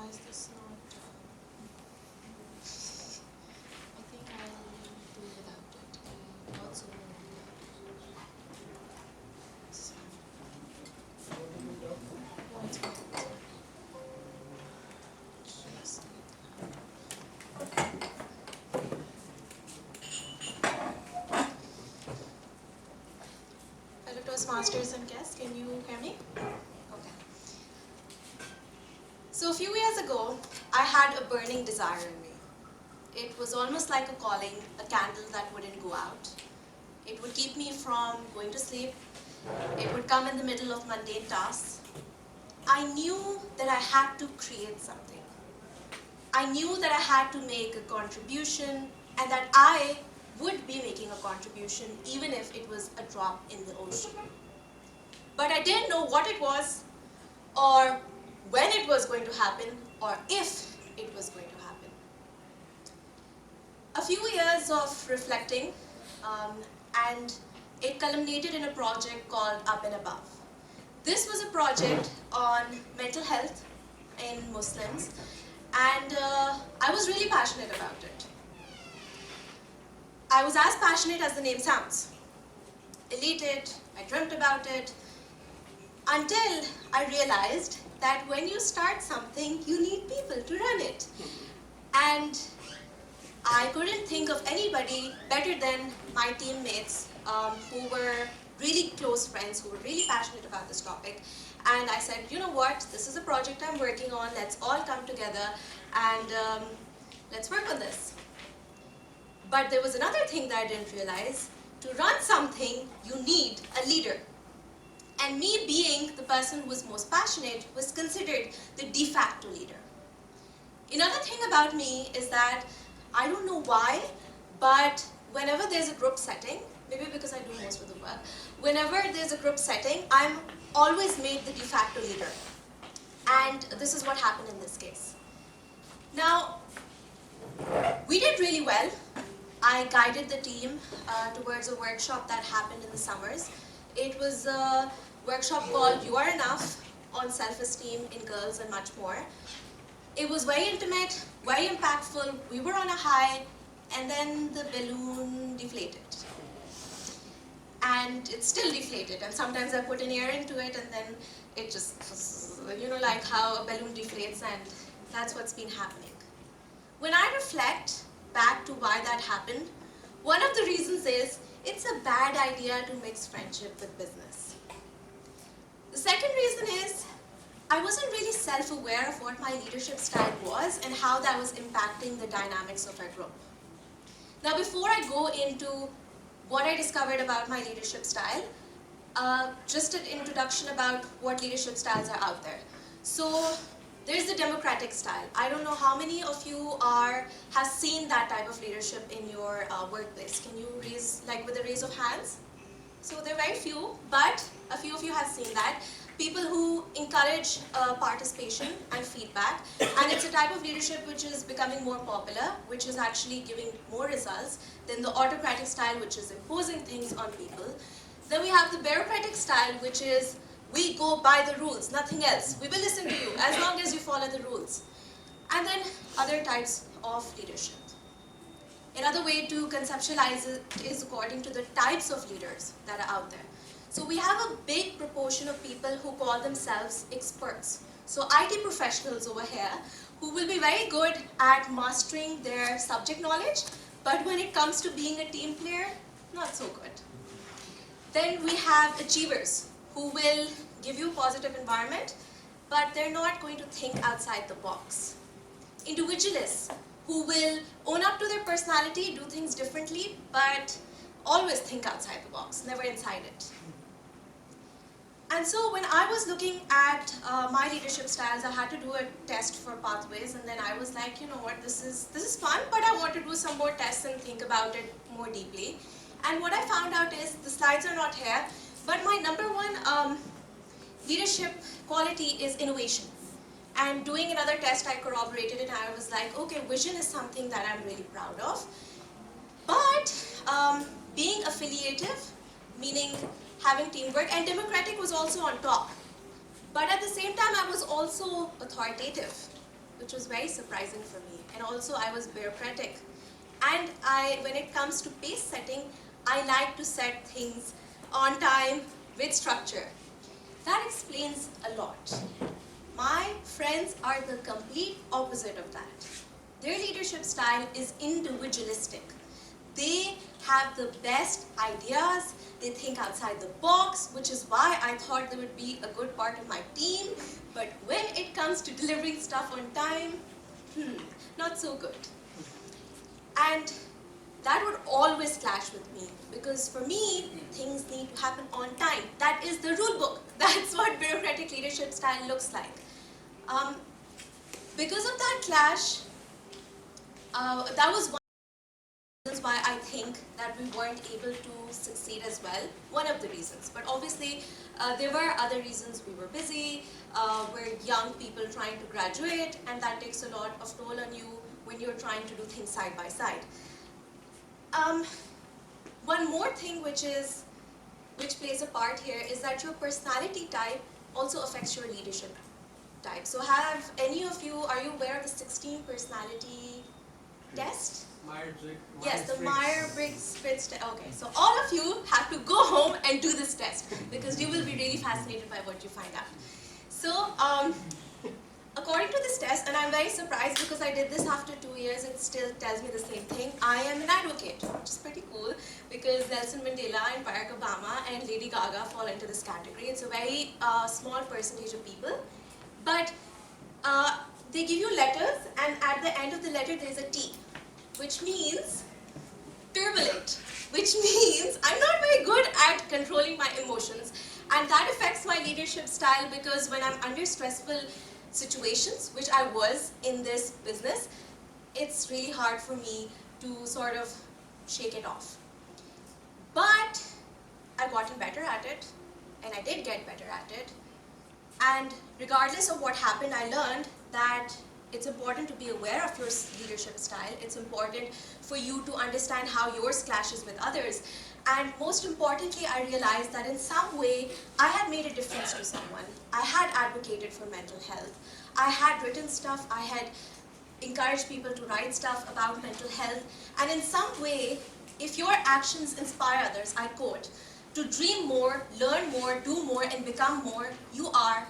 Why is this not? I think I'll do without it. What's over no, it's fine. Just Hello Toastmasters and guests, can you hear me? Okay. So a few years ago, I had a burning desire in me. It was almost like a calling, a candle that wouldn't go out. It would keep me from going to sleep. It would come in the middle of mundane tasks. I knew that I had to create something. I knew that I had to make a contribution and that I would be making a contribution even if it was a drop in the ocean. But I didn't know what it was or when it was going to happen or if it was going to happen. A few years of reflecting and it culminated in a project called Up and Above. This was a project on mental health in Muslims and I was really passionate about it. I was as passionate as the name sounds. Elated, I dreamt about it, until I realized that when you start something, you need people to run it. And I couldn't think of anybody better than my teammates who were really close friends, who were really passionate about this topic. And I said, you know what, this is a project I'm working on, let's all come together and let's work on this. But there was another thing that I didn't realize. To run something, you need a leader. And me being the person who was most passionate was considered the de facto leader. Another thing about me is that I don't know why, but whenever there's a group setting, maybe because I do most of the work, whenever there's a group setting, I'm always made the de facto leader. And this is what happened in this case. Now, we did really well. I guided the team towards a workshop that happened in the summers. It was a workshop called You Are Enough on self-esteem in girls and much more. It was very intimate, very impactful. We were on a high, and then the balloon deflated. And it's still deflated, and sometimes I put an air into it, and then it just, you know, like how a balloon deflates, and that's what's been happening. When I reflect back to why that happened, one of the reasons is it's a bad idea to mix friendship with business. The second reason is I wasn't really self-aware of what my leadership style was and how that was impacting the dynamics of our group. Now, before I go into what I discovered about my leadership style, just an introduction about what leadership styles are out there. So, there's the democratic style. I don't know how many of you have seen that type of leadership in your workplace. Can you raise, like with a raise of hands? So there are very few, but a few of you have seen that. People who encourage participation and feedback, and it's a type of leadership which is becoming more popular, which is actually giving more results than the autocratic style, which is imposing things on people. Then we have the bureaucratic style, which is we go by the rules, nothing else. We will listen to you as long as you follow the rules. And then other types of leadership. Another way to conceptualize it is according to the types of leaders that are out there. So we have a big proportion of people who call themselves experts. So IT professionals over here who will be very good at mastering their subject knowledge, but when it comes to being a team player, not so good. Then we have achievers who will give you a positive environment, but they're not going to think outside the box. Individualists who will own up to their personality, do things differently, but always think outside the box, never inside it. And so when I was looking at my leadership styles, I had to do a test for pathways, and then I was like, you know what, this is fun, but I want to do some more tests and think about it more deeply. And what I found out is, the slides are not here, but my number one leadership quality is innovation. And doing another test, I corroborated it, and I was like, okay, vision is something that I'm really proud of. But being affiliative, meaning having teamwork, and democratic was also on top. But at the same time, I was also authoritative, which was very surprising for me. And also I was bureaucratic. And when it comes to pace setting, I like to set things on time with structure. That explains a lot. My friends are the complete opposite of that. Their leadership style is individualistic. They have the best ideas, they think outside the box, which is why I thought they would be a good part of my team. But when it comes to delivering stuff on time, not so good. And that would always clash with me, because for me, things need to happen on time. That is the rule book. That's what bureaucratic leadership style looks like. Because of that clash, that was one of the reasons why I think that we weren't able to succeed as well. One of the reasons. But obviously, there were other reasons. We were busy, we're young people trying to graduate, and that takes a lot of toll on you when you're trying to do things side by side. One more thing which plays a part here is that your personality type also affects your leadership type. So have any of you, are you aware of the 16 personality test? Yes, the Myers-Briggs test. Okay, so all of you have to go home and do this test, because you will be really fascinated by what you find out. So, according to this test, and I'm very surprised because I did this after 2 years, it still tells me the same thing. I am an advocate, which is pretty cool, because Nelson Mandela and Barack Obama and Lady Gaga fall into this category. It's a very small percentage of people. But they give you letters, and at the end of the letter there's a T, which means turbulent, which means I'm not very good at controlling my emotions. And that affects my leadership style, because when I'm under stressful situations, which I was in this business, it's really hard for me to sort of shake it off. But I've gotten better at it, and I did get better at it. And regardless of what happened, I learned that it's important to be aware of your leadership style. It's important for you to understand how yours clashes with others. And most importantly, I realized that in some way, I had made a difference to someone. I had advocated for mental health. I had written stuff. I had encouraged people to write stuff about mental health. And in some way, if your actions inspire others, I quote, to dream more, learn more, do more, and become more, you are